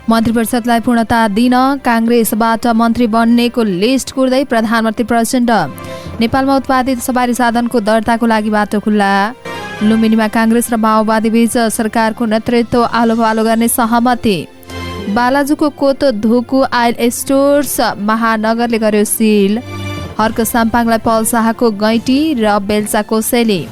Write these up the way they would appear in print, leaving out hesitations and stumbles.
मन्त्रिपरिषदलाई पूर्णता दिन काङ्ग्रेसबाट मन्त्री बन्नेको लिस्ट कुर्दै प्रधानमन्त्री प्रचण्ड। नेपालमा उत्पादित सवारी साधनको दर्ताको लागि बाटो खुल्ला। लुम्बिनीमा काङ्ग्रेस र माओवादी बीच सरकारको नेतृत्व आलोपालो गर्ने सहमति। बालाजुको कोतो धुकु आइल स्टोर्स महानगरले गर्यो सिल। हर्क साम्पाङलाई पल शाहको गैँटी र बेल्चा कोसेली।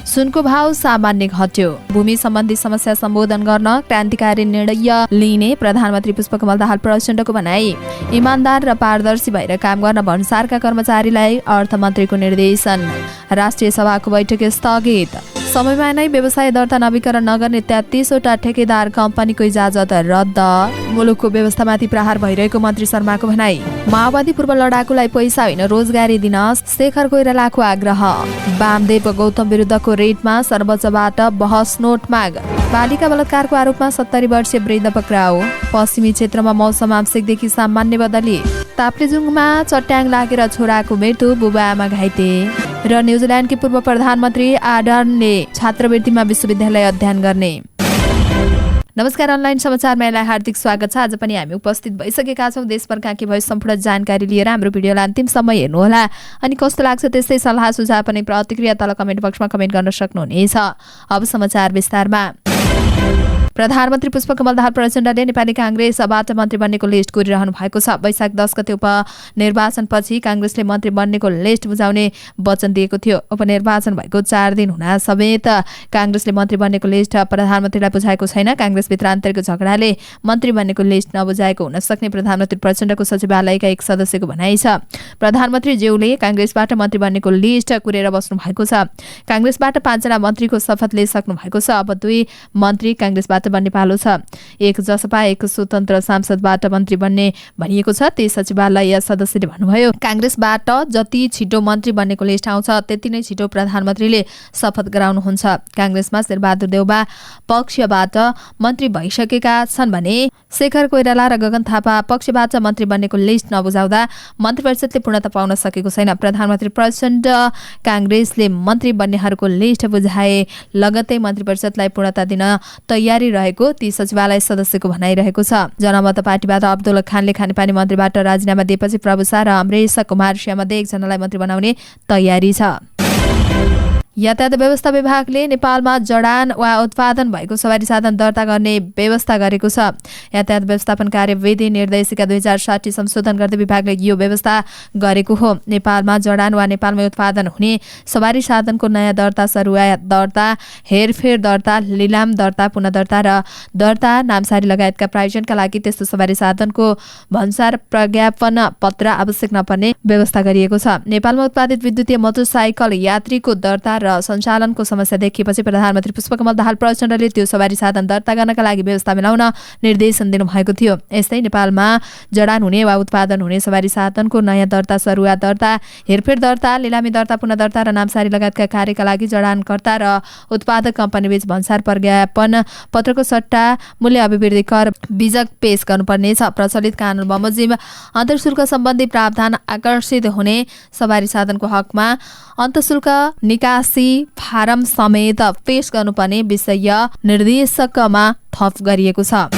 सुनको भाव सामान्य घट्यो। भूमि सम्बन्धी समस्या सम्बोधन गर्न क्रान्तिकारी निर्णय लिने प्रधानमन्त्री पुष्पकमल दाहाल प्रचण्डको भनाई। इमानदार र पारदर्शी भएर काम गर्न भन्सारका कर्मचारीलाई अर्थमन्त्रीको निर्देशन। राष्ट्रिय सभाको बैठक स्थगित। समयमा नै व्यवसाय दर्ता नवीकरण नगर्ने 33वटा ठेकेदार कम्पनीको इजाजत रद्द। मुलुकको व्यवस्थामाथि प्रहार भइरहेको मन्त्री शर्माको भनाई। माओवादी पूर्व लडाकुलाई पैसा होइन रोजगारी दिन शेखर कोइरालाको आग्रह। वामदेव गौतम विरुद्धको रेटमा सर्वोच्चबाट बहस नोट माग। बालिका बलात्कारको आरोपमा 70 वर्षीय वृद्ध पक्राउ। पश्चिमी क्षेत्रमा मौसम आंशिकदेखि सामान्य बदली। ताप्लेजुङमा चट्याङ लागेर छोराको मृत्यु, बुबा आमा घाइते। र न्युजिल्यान्डकी पूर्व प्रधानमन्त्री आर्डर्नले छात्रवृत्तिमा विश्वविद्यालय अध्ययन गर्ने। नमस्कार, अनलाइन समाचारमा यहाँलाई हार्दिक स्वागत छ। आज पनि हामी उपस्थित भइसकेका छौँ देशभरका के भयो सम्पूर्ण जानकारी लिएर। हाम्रो भिडियोलाई अन्तिमसम्म हेर्नुहोला। अनि कस्तो लाग्छ त्यस्तै सल्लाह सुझाव पनि प्रतिक्रिया तल कमेन्ट बक्समा कमेन्ट गर्न सक्नुहुनेछ। अब समाचार विस्तारमा। प्रधानमन्त्री पुष्पकमल दाहाल प्रचण्डले नेपाली काङ्ग्रेसबाट मन्त्री बन्नेको लिस्ट कोरिरहनु भएको छ। वैशाख 10 गते उपनिर्वाचनपछि काङ्ग्रेसले मन्त्री बन्नेको लिस्ट बुझाउने वचन दिएको थियो। उपनिर्वाचन भएको 4 दिन हुन समेत काङ्ग्रेसले मन्त्री बन्नेको लिस्ट प्रधानमन्त्रीलाई बुझाएको छैन। काङ्ग्रेसभित्र आन्तरिक झगडाले मन्त्री बन्नेको लिस्ट नबुझाएको हुन सक्ने प्रधानमन्त्री प्रचण्डको सचिवालयका एक सदस्यको भनाइ छ। प्रधानमन्त्री ज्यूले काङ्ग्रेसबाट मन्त्री बन्नेको लिस्ट कुरेर बस्नु भएको छ। काङ्ग्रेसबाट 5 जना मन्त्रीको शपथ लिइसक्नु भएको छ। अब 2 मन्त्री काङ्ग्रेसबाट बन्ने पालो छ। एक जसपा एक स्वतन्त्र सांसदबाट मन्त्री बन्ने भनिएको छ। ती सचिवालय सदस्यले भन्नुभयो, काङ्ग्रेसबाट जति छिटो मन्त्री बन्नेको लिस्ट आउँछ त्यति नै छिटो प्रधानमन्त्रीले शपथ गराउनुहुन्छ। काङ्ग्रेसमा शेरबहादुर देउबा पक्षबाट मन्त्री भइसकेका छन् भने शेखर कोइराला र गगन थापा पक्षबाट मन्त्री बन्नेको लिस्ट नबुझाउँदा मन्त्रिपरिषदले पूर्णता पाउन सकेको छैन। प्रधानमन्त्री प्रचण्ड काङ्ग्रेसले मन्त्री बन्नेहरूको लिस्ट बुझाए लगतै मन्त्रिपरिषदलाई पूर्णता दिन तयारी रहेको ती सचिवालय सदस्यको भनाइरहेको छ। जनमत पार्टीबाट अब्दुल खानले खानेपानी मन्त्रीबाट राजीनामा दिएपछि प्रभु शाह र अमरेश कुमार श्यामध्ये एकजनालाई मन्त्री बनाउने तयारी छ। यातायात व्यवस्था विभागले नेपालमा जडान वा उत्पादन भएको सवारी साधन दर्ता गर्ने व्यवस्था गरेको छ। यातायात व्यवस्थापन कार्यविधि निर्देशिका 2060 संशोधन गर्दै विभागले यो व्यवस्था गरेको हो। नेपालमा जडान वा नेपालमै उत्पादन हुने सवारी साधनको नयाँ दर्ता, सरुवा दर्ता, हेरफेर दर्ता, लिलाम दर्ता, पुनः दर्ता र दर्ता नामसारी लगायतका प्रायोजनका लागि त्यस्तो सवारी साधनको भन्सार प्रज्ञापन पत्र आवश्यक नपर्ने व्यवस्था गरिएको छ। नेपालमा उत्पादित विद्युतीय मोटरसाइकल यात्रीको दर्ता र सञ्चालनको समस्या देखिएपछि प्रधानमन्त्री पुष्पकमल दाहाल प्रचण्डले त्यो सवारी साधन दर्ता गर्नका लागि व्यवस्था मिलाउन निर्देशन दिनुभएको थियो। यस्तै नेपालमा जडान हुने वा उत्पादन हुने सवारी साधनको नयाँ दर्ता, सरुवा दर्ता, हेरफेर दर्ता, लिलामी दर्ता, पुनः दर्ता र नामसारी लगायतका कार्यका लागि जडानकर्ता र उत्पादक कम्पनीबीच भन्सार प्रज्ञापन पत्रको सट्टा मूल्य अभिवृद्धि कर बीजक पेश गर्नुपर्नेछ। प्रचलित कानुन बमोजिम अन्तर्शुल्क सम्बन्धी प्रावधान आकर्षित हुने सवारी साधनको हकमा अन्तःशुल्क निकासी फारम समेत पेश गर्नुपर्ने विषय निर्देशकमा थप गरिएको छ।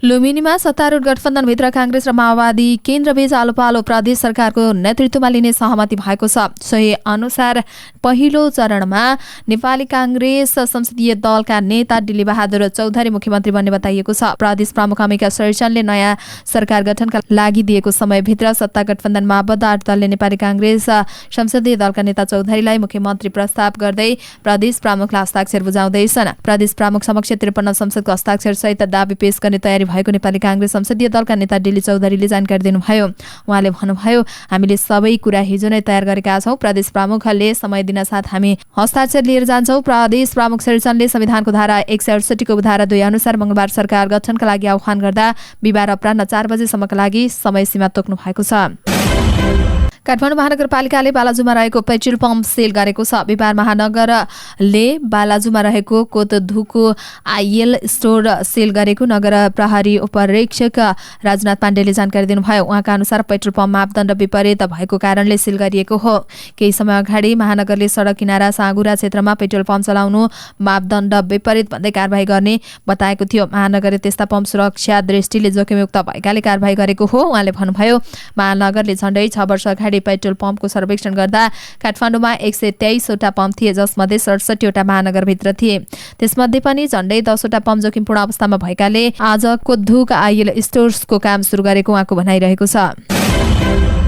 लुम्बिनीमा सत्तारूढ गठबन्धनभित्र काङ्ग्रेस र माओवादी केन्द्रबीच आलोपालो प्रदेश सरकारको नेतृत्वमा लिने सहमति भएको छ। सोही अनुसार पहिलो चरणमा नेपाली काङ्ग्रेस संसदीय दलका नेता डिल्ली बहादुर चौधरी मुख्यमन्त्री बन्ने बताइएको छ। प्रदेश प्रमुख अमिका शैलजले नयाँ सरकार गठनका लागि दिएको समयभित्र सत्ता गठबन्धन माओवादी 8 दलले नेपाली काङ्ग्रेस संसदीय दलका नेता चौधरीलाई मुख्यमन्त्री प्रस्ताव गर्दै प्रदेश प्रमुखलाई हस्ताक्षर बुझाउँदैछन्। प्रदेश प्रमुख समक्ष 53 संसदको हस्ताक्षर सहित दाबी पेश गर्ने तयारी भएको नेपाली काङ्ग्रेस संसदीय दलका नेता डिल्ली चौधरीले जानकारी दिनुभयो। उहाँले भन्नुभयो, हामीले सबै कुरा हिजो नै तयार गरेका छौँ। प्रदेश प्रमुखले समय दिन साथ हामी हस्ताक्षर लिएर जान्छौँ। प्रदेश प्रमुख शैलजले संविधानको धारा 168 को धारा 2 अनुसार मंगलबार सरकार गठनका लागि आह्वान गर्दा बिहिबार अपराह्न 4 बजेसम्मका लागि समय सीमा तोक्नु भएको छ। काठमाडौँ महानगरपालिकाले बालाजुमा रहेको पेट्रोल पम्प सिल गरेको छ। बिहार महानगरले बालाजुमा रहेको कोतधुको आइएल स्टोर सिल गरेको नगर प्रहरी उपरीक्षक राजनाथ पाण्डेले जानकारी दिनुभयो। उहाँका अनुसार पेट्रोल पम्प मापदण्ड विपरीत भएको कारणले सिल गरिएको हो। केही समय अगाडि महानगरले सडक किनारा साँगुरा क्षेत्रमा पेट्रोल पम्प चलाउनु मापदण्ड विपरीत भन्दै कारबाही गर्ने बताएको थियो। महानगरले त्यस्ता पम्प सुरक्षा दृष्टिले जोखिमयुक्त भएकाले कारबाही गरेको हो। उहाँले भन्नुभयो, महानगरले झण्डै 6 वर्ष अगाडि पेट्रोल पम्पको सर्वेक्षण गर्दा काठमाडौँमा 123 वटा पम्प थिए, जसमध्ये 67 वटा महानगरभित्र थिए। त्यसमध्ये पनि झण्डै 10 वटा पम्प जोखिमपूर्ण अवस्थामा भएकाले आज कोतधुक आइएल स्टोर्सको काम सुरु गरेको उहाँको भनाइरहेको छ।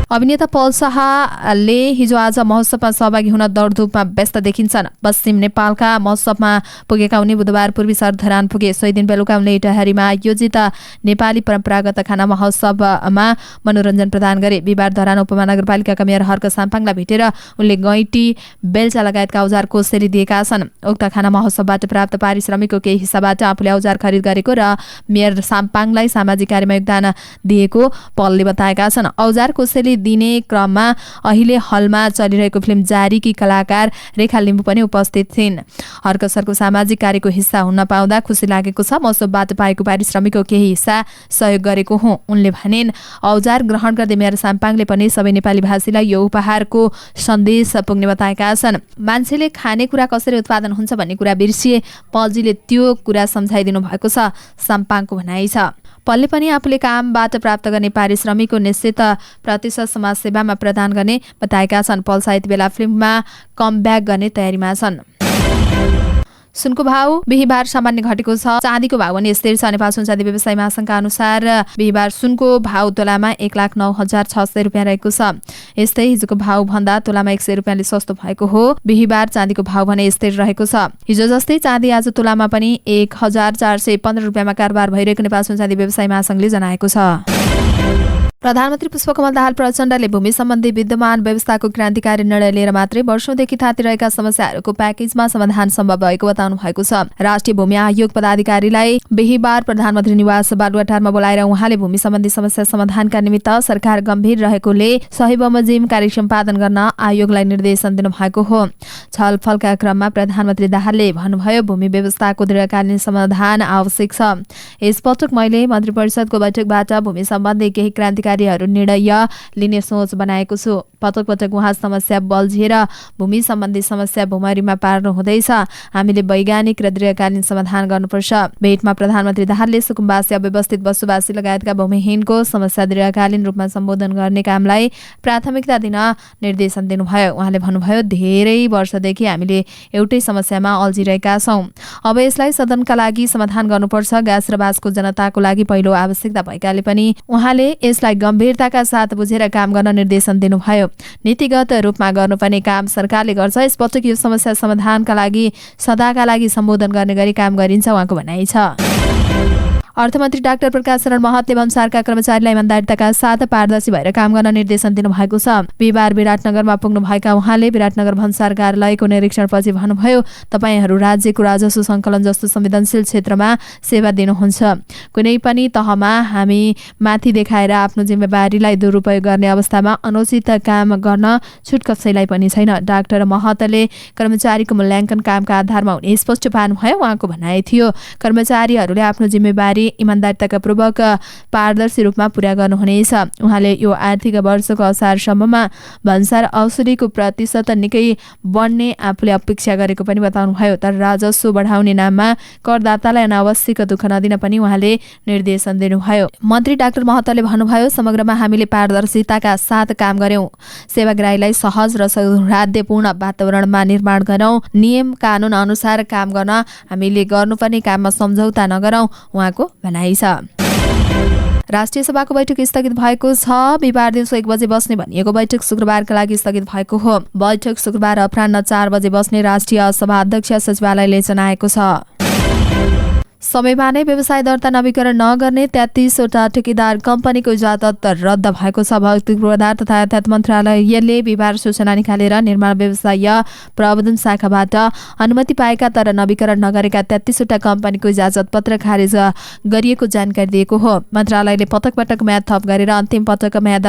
अभिनेता पल शाहले हिजो आज महोत्सवमा सहभागी हुन दौडधुपमा व्यस्त देखिन्छन्। पश्चिम नेपालका महोत्सवमा पुगेका उनी बुधबार पूर्वी सरधरान पुगे। सोही दिन बेलुका उनले इटहरीमा आयोजित नेपाली परम्परागत खाना महोत्सवमा मनोरञ्जन प्रदान गरे। बिहिबार धरान उपमहानगरपालिकाका मेयर हर्क साम्पाङलाई भेटेर उनले गैँटी, बेल्चा लगायतका औजार कोसेली दिएका छन्। उक्त खाना महोत्सवबाट प्राप्त पारिश्रमिकको केही हिस्साबाट आफूले औजार खरिद गरेको र मेयर साम्पाङलाई सामाजिक कार्यमा योगदान दिएको पलले बताएका छन्। औजार कोसेली दिने क्रममा अहिले हलमा चलिरहेको फिल्म जारीकी कलाकार रेखा लिम्बू पनि उपस्थित थिइन्। हर्क सरको सामाजिक कार्यको हिस्सा हुन पाउँदा खुसी लागेको छ। महोत्सवबाट पाएको पारिश्रमिकको केही हिस्सा सहयोग गरेको हुँ। उनले भनिन्, औजार ग्रहण गर्दै मेयर साम्पाङले पनि सबै नेपाली भाषीलाई यो उपहारको सन्देश पुग्ने बताएका छन्। मान्छेले खाने कुरा कसरी उत्पादन हुन्छ भन्ने कुरा बिर्सिए पलजीले त्यो कुरा सम्झाइदिनु भएको छ, साम्पाङको भनाइ छ। पलले पनि आफूले कामबाट प्राप्त गर्ने पारिश्रमिकको निश्चित प्रतिशत समाजसेवामा प्रदान गर्ने बताएका छन्। पल सायद बेला फिल्ममा कमब्याक गर्ने तयारीमा छन्। सुनको भाव बिहिबार सामान्य घटेको छ। चाँदीको भाव पनि स्थिर छ। नेपाल सुन चाँदी व्यवसाय महासंघका अनुसार बिहिबार सुनको भाव तोलामा 1,09,600 रुपियाँ रहेको छ। यस्तै हिजोको भाव भन्दा तोलामा 100 रुपियाँले सस्तो भएको हो। बिहिबार चाँदीको भाव भने स्थिर रहेको छ। हिजो जस्तै चाँदी आज तोलामा पनि 1,415 रुपियाँमा कारोबार भइरहेको नेपाल सुन चाँदी व्यवसाय महासंघले जनाएको छ। प्रधानमन्त्री पुष्पकमल दाहाल प्रचण्डले भूमि सम्बन्धी विद्यमान व्यवस्थाको क्रान्तिकारी निर्णय लिएर मात्रै वर्षौंदेखि थातिरहेका समस्याहरूको प्याकेजमा समाधान सम्भव भएको बताउनु भएको छ। राष्ट्रिय भूमि आयोग पदाधिकारीलाई बिहिबार प्रधानमन्त्री निवास बालुवाटारमा बोलाएर उहाँले भूमि सम्बन्धी समस्या समाधानका निमित्त सरकार गम्भीर रहेकोले सही बमोजिम कार्य सम्पादन गर्न आयोगलाई निर्देशन दिनुभएको हो। छलफलका क्रममा प्रधानमन्त्री दाहालले भन्नुभयो, भूमि व्यवस्थाको दीर्घकालीन समाधान आवश्यक छ। यसपटक मैले मन्त्री परिषदको बैठकबाट भूमि सम्बन्धी केही क्रान्तिकारी निर्णय लिने सोच बनाएको छु। पटक पटक उहाँ समस्या बल्झिएर भूमि सम्बन्धी समस्या भूमरीमा पार्नु हुँदैछ। हामीले वैज्ञानिक र दीर्घकालीन समाधान गर्नुपर्छ। भेटमा प्रधानमन्त्री दाहालले सुकुम्बासी, अव्यवस्थित बसोबासी लगायतका भूमिहीनको समस्या दीर्घकालीन रूपमा सम्बोधन गर्ने कामलाई प्राथमिकता दिन निर्देशन दिनुभयो। उहाँले भन्नुभयो, धेरै वर्षदेखि हामीले एउटै समस्यामा अल्झिरहेका छौँ। अब यसलाई सदनका लागि समाधान गर्नुपर्छ। ग्यास र बाँसको जनताको लागि पहिलो आवश्यकता भएकाले पनि उहाँले यसलाई गम्भीरताका साथ बुझेर काम गर्न निर्देशन दिनुभयो। नीतिगत रूपमा गर्नुपर्ने काम सरकारले गर्छ। यसपटक यो समस्या समाधानका लागि सदाका लागि सम्बोधन गर्ने गरी काम गरिन्छ, उहाँको भनाइ छ। अर्थमन्त्री डाक्टर प्रकाश शरण महतले भन्सारका कर्मचारीलाई इमान्दारिताका साथ पारदर्शी भएर काम गर्न निर्देशन दिनुभएको छ। बिहिबार विराटनगरमा पुग्नुभएका उहाँले विराटनगर भन्सार कार्यालयको निरीक्षणपछि भन्नुभयो, तपाईहरू राज्यको राजस्व सङ्कलन जस्तो संवेदनशील क्षेत्रमा सेवा दिनुहुन्छ। कुनै पनि तहमा हामी माथि देखाएर आफ्नो जिम्मेवारीलाई दुरुपयोग गर्ने अवस्थामा अनुचित काम गर्न छुट कसैलाई पनि छैन। डाक्टर महतले कर्मचारीको मूल्याङ्कन कामका आधारमा हुने स्पष्ट पार्नुभयो। उहाँको भनाइ थियो, कर्मचारीहरूले आफ्नो जिम्मेवारी इमान्दारिताका पूर्वक पारदर्शी रूपमा पूरा गर्नुहुनेछ। उहाँले यो आर्थिक वर्षको असारसम्ममा भन्सार औषधिको प्रतिशत निकै बढ्ने आफूले अपेक्षा गरेको पनि बताउनुभयो। तर राजस्व बढाउने नाममा करदातालाई अनावश्यक दुःख नदिन पनि उहाँले निर्देशन दिनुभयो। मन्त्री डाक्टर महतले भन्नुभयो, समग्रमा हामीले पारदर्शिताका साथ काम गर्यौं। सेवाग्राहीलाई सहज र सौहार्दपूर्ण वातावरणमा निर्माण गरौं। नियम कानून अनुसार काम गर्न हामीले गर्नुपर्ने काममा सम्झौता नगरौं, उहाँको भनाइ छ। राष्ट्रिय सभाको बैठक स्थगित भएको छ। बिहिबार दिउँसो 1 बजे बस्ने भनिएको बैठक शुक्रबारका लागि स्थगित भएको हो। बैठक शुक्रबार अपराह्न 4 बजे बस्ने राष्ट्रिय सभा अध्यक्ष सचिवालयले जनाएको छ। समयमा नै व्यवसाय दर्ता नवीकरण नगर्ने 33 वटा ठेकेदार कम्पनीको इजाजत रद्द भएको छ। भौतिक पूर्वाधार तथा यातायात मन्त्रालयले बिहिबार सूचना निकालेर निर्माण व्यवसाय प्रबन्धन शाखाबाट अनुमति पाएका तर नवीकरण नगरेका 33 वटा कम्पनीको इजाजत पत्र खारेज गरिएको जानकारी दिएको हो। मन्त्रालयले पटक पटक म्याद थप गरेर अन्तिम पटक म्याद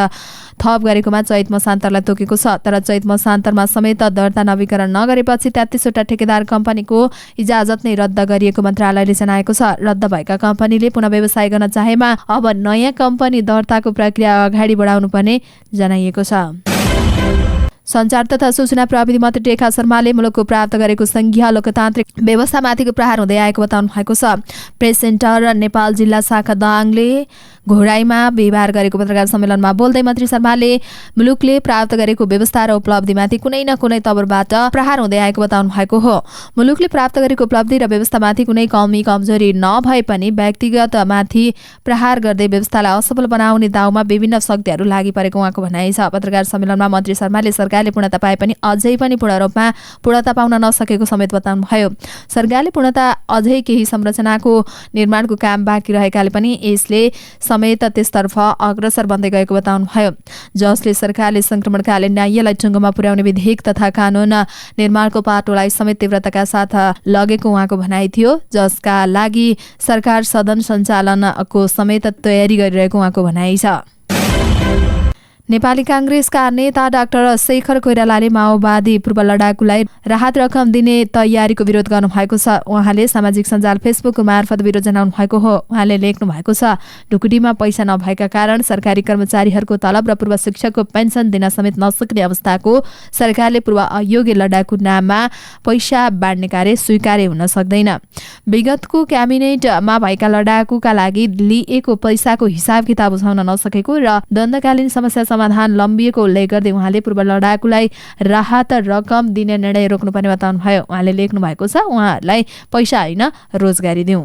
थप गरेकोमा चैत मसान्तरलाई तोकेको छ। तर चैत मसान्तरमा समेत दर्ता नवीकरण नगरेपछि 33 वटा ठेकेदार कम्पनीको इजाजत नै रद्द गरिएको मन्त्रालयले जनाएको छ। रद्द भएका कम्पनीले पुनः व्यवसाय गर्न चाहेमा अब नयाँ कम्पनी दर्ताको प्रक्रिया अगाडि बढाउनु पर्ने जनाइएको छ। सञ्चार तथा सूचना प्रविधि मन्त्री टेका शर्माले मुलुकको प्राप्त गरेको संघीय लोकतान्त्रिक व्यवस्थामाथिको प्रहार हुँदै आएको बताउनु भएको छ। प्रेस सेन्टर नेपाल जिल्ला शाखा दाङले घोडाईमा बिहिबार गरेको पत्रकार सम्मेलनमा बोल्दै मन्त्री शर्माले मुलुकले प्राप्त गरेको व्यवस्था र उपलब्धिमाथि कुनै न कुनै तवरबाट प्रहार हुँदै आएको बताउनु भएको हो। मुलुकले प्राप्त गरेको उपलब्धि र व्यवस्थामाथि कुनै कमी कमजोरी नभए पनि व्यक्तिगतमाथि प्रहार गर्दै व्यवस्थालाई असफल बनाउने दाउमा विभिन्न शक्तिहरू लागि परेको उहाँको भनाइ छ। पत्रकार सम्मेलनमा मन्त्री शर्माले सरकारले पूर्णता पाए पनि अझै पनि पूर्ण रूपमा पूर्णता पाउन नसकेको समेत बताउनुभयो। सरकारले पूर्णता अझै केही संरचनाको निर्माणको काम बाँकी रहेकाले पनि यसले समेत त्यसतर्फ अग्रसर बन्दै गएको बताउनुभयो। जसले सरकारले संक्रमणकालीन न्यायलाई टुङ्गोमा पुर्याउने विधेयक तथा कानून निर्माणको पाटोलाई समेत तीव्रताका साथ लगेको उहाँको भनाइ थियो, जसका लागि सरकार सदन सञ्चालनको समेत तयारी गरिरहेको उहाँको भनाइ छ। नेपाली कांग्रेसका नेता डाक्टर शेखर कोइरालाले माओवादी पूर्व लडाकुलाई राहत रकम दिने तयारीको विरोध गर्नु भएको छ। उहाँले सामाजिक सञ्जाल फेसबुक मार्फत विरोध जनाउनु भएको हो। उहाँले लेख्नु भएको छ, ढुकुटीमा पैसा नभएका कारण सरकारी कर्मचारीहरूको तलब र पूर्व शिक्षकको पेन्सन दिन समेत नसक्ने अवस्थाको सरकारले पूर्व अयोग्य लडाकु नाममा पैसा बाँड्ने कार्य स्वीकार्य हुन सक्दैन। विगतको क्याबिनेटमा भएका लडाकुका लागि लिएको पैसाको हिसाब किताब उठाउन नसकेको र द्वन्द्वकालीन समस्या समाधान लम्बिएको उल्लेख गर्दै उहाँले पूर्व लडाकुलाई राहत रकम दिने निर्णय रोक्नुपर्ने बताउनुभयो। उहाँले लेख्नु भएको छ, उहाँहरूलाई पैसा होइन रोजगारी दिउँ।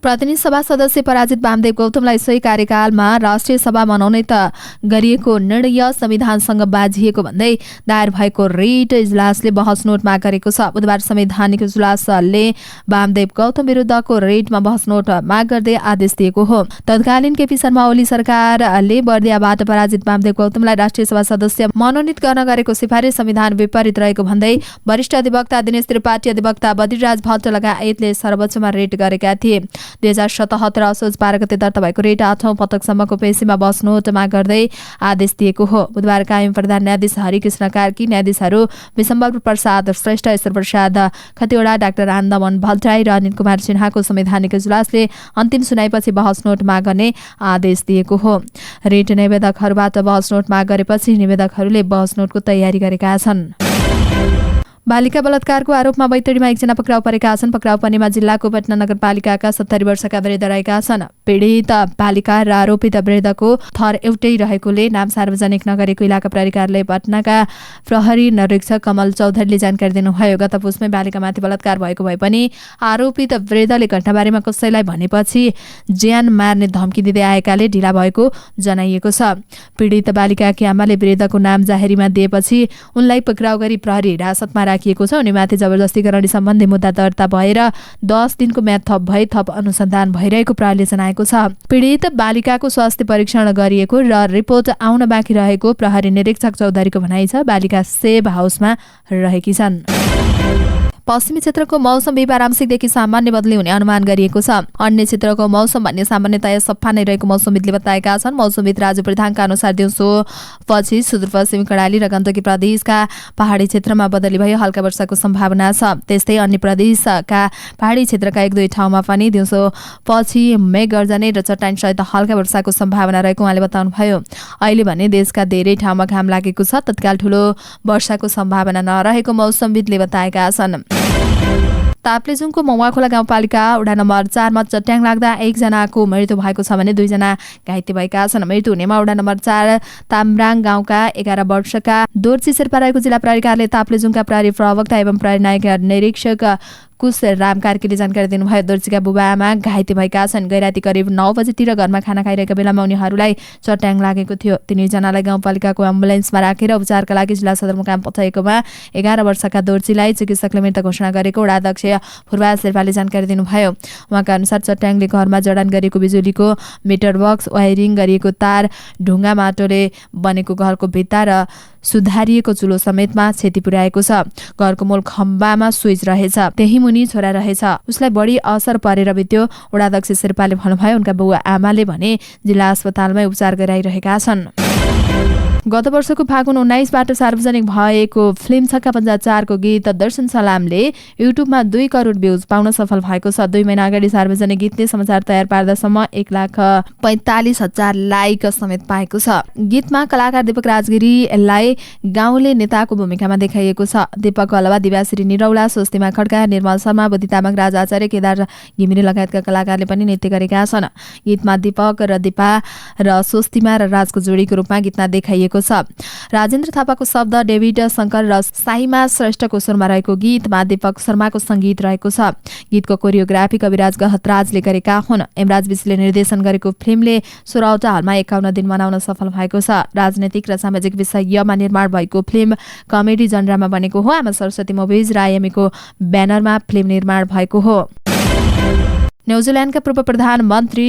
प्रतिनिधि सभा सदस्य पराजित वामदेव गौतमलाई सोही कार्यकालमा राष्ट्रिय सभा मनाउने त गरिएको निर्णय संविधानसँग बाझिएको भन्दै दायर भएको रिट इजलासले बहस नोट माग गरेको छ। बुधबार संवैधानिक इजलासले वामदेव गौतम विरुद्धको रिटमा बहस नोट माग गर्दै आदेश दिएको हो। तत्कालीन केपी शर्मा ओली सरकारले बर्दियाबाट पराजित वामदेव गौतमलाई राष्ट्रिय सभा सदस्य मनोनित गर्न गरेको सिफारिस संविधान विपरीत रहेको भन्दै वरिष्ठ अधिवक्ता दिनेश त्रिपाठी, अधिवक्ता बद्रीराज भट्ट लगायतले सर्वोच्चमा रिट गरेका थिए। 2077 असोज 12 गते दर्ता भएको रिट 8औं पटकसम्मको पेशीमा बहस नोट माग गर्दै आदेश दिएको हो। बुधबार कायम प्रधान न्यायाधीश हरिकृष्ण कार्की, न्यायाधीशहरू विशम्बर प्रसाद श्रेष्ठ, ईश्वर प्रसाद खतिवडा, डाक्टर आनन्दमन भट्टराई र अनिल कुमार सिन्हाको संवैधानिक इजलासले अन्तिम सुनाइपछि बहस नोट माग गर्ने आदेश दिएको हो। रिट निवेदकहरूबाट बहस नोट माग गरेपछि निवेदकहरूले बहस नोटको तयारी गरेका छन्। बालिका बलात्कारको आरोपमा बैतडीमा एकजना पक्राउ परेका छन्। पक्राउ पर्नेमा जिल्लाको पटना नगरपालिकाका 70 वर्षका वृद्ध रहेका छन्। पीडित बालिका र आरोपित वृद्धको थर एउटै रहेकोले नाम सार्वजनिक नगरेको इलाका प्रहरी कार्यालय पटनाका प्रहरी निरीक्षक कमल चौधरीले जानकारी दिनुभयो। गत पुसमै बालिकामाथि बलात्कार भएको भए पनि आरोपित वृद्धले घटनाबारेमा कसैलाई भनेपछि ज्यान मार्ने धम्की दिँदै आएकाले ढिला भएको जनाइएको छ। पीडित बालिकाकी आमाले वृद्धको नाम जाहेरीमा दिएपछि उनलाई पक्राउ गरी प्रहरी हिरासतमा राखिएको छ। उनीमाथि जबरजस्ती गर्ने सम्बन्धी मुद्दा दर्ता भएर 10 दिनको म्याद थप भई थप अनुसन्धान भइरहेको प्रहरीले जनाएको छ। पीडित बालिकाको स्वास्थ्य परीक्षण गरिएको र रिपोर्ट आउन बाँकी रहेको प्रहरी निरीक्षक चौधरीको भनाइ छ। बालिका सेभ हाउसमा रहेकी छन्। पश्चिमी क्षेत्रको मौसम बिहिबार आंशिकदेखि सामान्य बदली हुने अनुमान गरिएको छ। अन्य क्षेत्रको मौसम भन्ने सामान्यतया सफा नै रहेको मौसमविदले बताएका छन्। मौसमविद राजु प्रधानका अनुसार दिउँसो पछि सुदूरपश्चिमी कर्णाली र गण्डकी प्रदेशका पहाडी क्षेत्रमा बदली भई हल्का वर्षाको सम्भावना छ। त्यस्तै अन्य प्रदेशका पहाडी क्षेत्रका 1-2 ठाउँमा पनि दिउँसो पछि मेघ गर्जने र चट्टान सहित हल्का वर्षाको सम्भावना रहेको उहाँले बताउनुभयो। अहिले भने देशका धेरै ठाउँमा घाम लागेको छ। तत्काल ठूलो वर्षाको सम्भावना नरहेको मौसमविदले बताएका छन्। ताप्लेजुङको मौवाखोला गाउँपालिका वडा नम्बर 4 मा चट्याङ लाग्दा 1 जनाको मृत्यु भएको छ भने 2 जना घाइते भएका छन्। मृत्यु हुनेमा वडा नम्बर 4 ताम्राङ गाउँका 11 वर्षका दोर्ची शेर्पा रहेको जिल्ला प्रहरी कार्यालय ताप्लेजुङका प्रहरी प्रवक्ता एवं प्रहरी नायक निरीक्षक कुश राम कार्कीले जानकारी दिनुभयो। दोर्चीका बुबा आमा घाइते भएका छन्। गैराती करिब 9 बजेतिर घरमा खाना खाइरहेका बेलामा उनीहरूलाई चट्याङ लागेको थियो। तिनीजनालाई गाउँपालिकाको एम्बुलेन्समा राखेर उपचारका लागि जिल्ला सदरमुकाम पठाएकोमा 11 वर्षका दोर्चीलाई चिकित्सकले मृत घोषणा गरेको वडा अध्यक्ष फुर्बा शेर्पाले जानकारी दिनुभयो। उहाँका अनुसार चट्याङले घरमा जडान गरेको बिजुलीको मिटर बक्स, वायरिङ गरिएको तार, ढुङ्गा माटोले बनेको घरको भित्ता र सुधारिएको चुलो समेतमा क्षति पुर्याएको छ। घरको मूल खम्बामा स्विच रहेछ, त्यही मुनि छोरा रहेछ। उसलाई बढी असर परेर बित्यो। वडा अध्यक्ष शेर्पाले भन्नुभयो। उनका बुबा आमाले भने जिल्ला अस्पतालमै उपचार गराइरहेका छन्। गत वर्षको फागुन 19बाट सार्वजनिक भएको फिल्म छक्का पंजा 4 को गीत दर्शन सलामले युट्युबमा 2 करोड भ्युज पाउन सफल भएको छ। 2 महिना अगाडि सार्वजनिक गीतले समाचार तयार पार्दासम्म 1,45,000 लाइक समेत पाएको छ। गीतमा कलाकार दीपक राजगिरीलाई गाउँले नेताको भूमिकामा देखाइएको छ। दीपकको अलावा दिव्याश्री निरौला, स्वस्तिमा खड्का, निर्मल शर्मा, बुद्धि तामाङ, राज आचार्य, केदार घिमिरे लगायतका कलाकारले पनि नृत्य गरेका छन्। गीतमा दीपक र दिपा र स्वस्तिमा र राजको जोडीको रूपमा गीतमा देखाइएको छ। राजेन्द्र थापाको शब्द, डेभिड शङ्कर र साइमा श्रेष्ठको स्वरमा रहेको गीतमा दीपक शर्माको सङ्गीत रहेको छ। गीतको कोरियोग्राफी कविराज गहतराजले गरेका हुन्। एमराज विशले निर्देशन गरेको फिल्मले 16वटा हलमा 51 दिन मनाउन सफल भएको छ। राजनैतिक र सामाजिक विषयमा निर्माण भएको फिल्म कमेडी जनरामा बनेको हो। आमा सरस्वती मुभिज र आइएमईको ब्यानरमा फिल्म निर्माण भएको हो। न्युजिल्यान्डका पूर्व प्रधानमन्त्री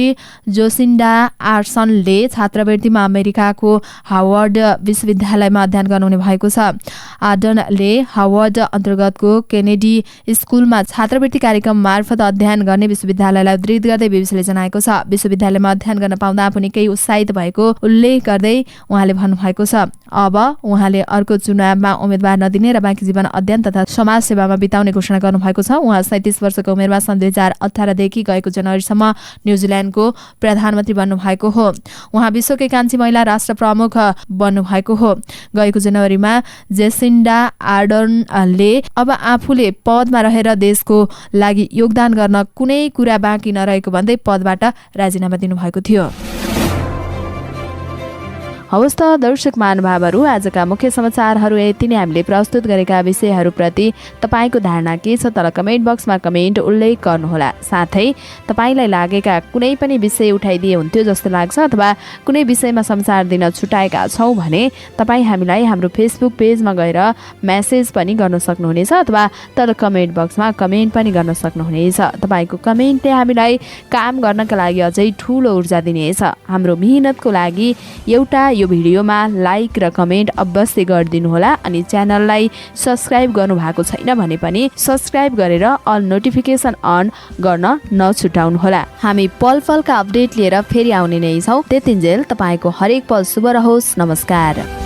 जोसिन्डा आर्सनले छात्रवृत्तिमा अमेरिकाको हार्वर्ड विश्वविद्यालयमा अध्ययन गर्नुहुने भएको छ। आर्डनले हार्वर्ड अन्तर्गतको केनेडी स्कुलमा छात्रवृत्ति कार्यक्रम मार्फत अध्ययन गर्ने विश्वविद्यालयलाई उद्धृत गर्दै बीबीसीले जनाएको छ। विश्वविद्यालयमा अध्ययन गर्न पाउँदा आफू निकै उत्साहित भएको उल्लेख गर्दै उहाँले भन्नुभएको छ। अब उहाँले अर्को चुनावमा उम्मेदवार नदिने र बाँकी जीवन अध्ययन तथा समाजसेवामा बिताउने घोषणा गर्नुभएको छ। उहाँ 37 वर्षको उमेरमा सन् 2018 देखि गएको जनवरीसम्म न्युजिल्यान्डको प्रधानमन्त्री बन्नुभएको हो। उहाँ विश्वकै कान्छी महिला राष्ट्र प्रमुख बन्नुभएको हो। गएको जनवरीमा जेसिन्डा आर्डनले अब आफूले पदमा रहेर देशको लागि योगदान गर्न कुनै कुरा बाँकी नरहेको भन्दै पदबाट राजीनामा दिनुभएको थियो। हवस् त दर्शक महानुभावहरू, आजका मुख्य समाचारहरू यति नै। हामीले प्रस्तुत गरेका विषयहरूप्रति तपाईँको धारणा के छ तल कमेन्ट बक्समा कमेन्ट उल्लेख गर्नुहोला। साथै तपाईँलाई लागेका कुनै पनि विषय उठाइदिए हुन्थ्यो जस्तो लाग्छ अथवा कुनै विषयमा समाचार दिन छुटाएका छौँ भने तपाईँ हामीलाई हाम्रो फेसबुक पेजमा गएर मेसेज पनि गर्न सक्नुहुनेछ अथवा तल कमेन्ट बक्समा कमेन्ट पनि गर्न सक्नुहुनेछ। तपाईँको कमेन्टले हामीलाई काम गर्नका लागि अझै ठुलो ऊर्जा दिनेछ। हाम्रो मेहनतको लागि एउटा यो भिडियोमा लाइक र कमेन्ट अवश्य गरिदिनुहोला अनि च्यानललाई सब्स्क्राइब गर्नुभएको छैन भने पनि सब्स्क्राइब गरेर अल नोटिफिकेसन अन गर्न नछुटाउनुहोला। हामी पल पलका अपडेट लिएर फेरि आउने नै छौँ। त्यतिन्जेल तपाईँको हरेक पल शुभ रहोस्। नमस्कार।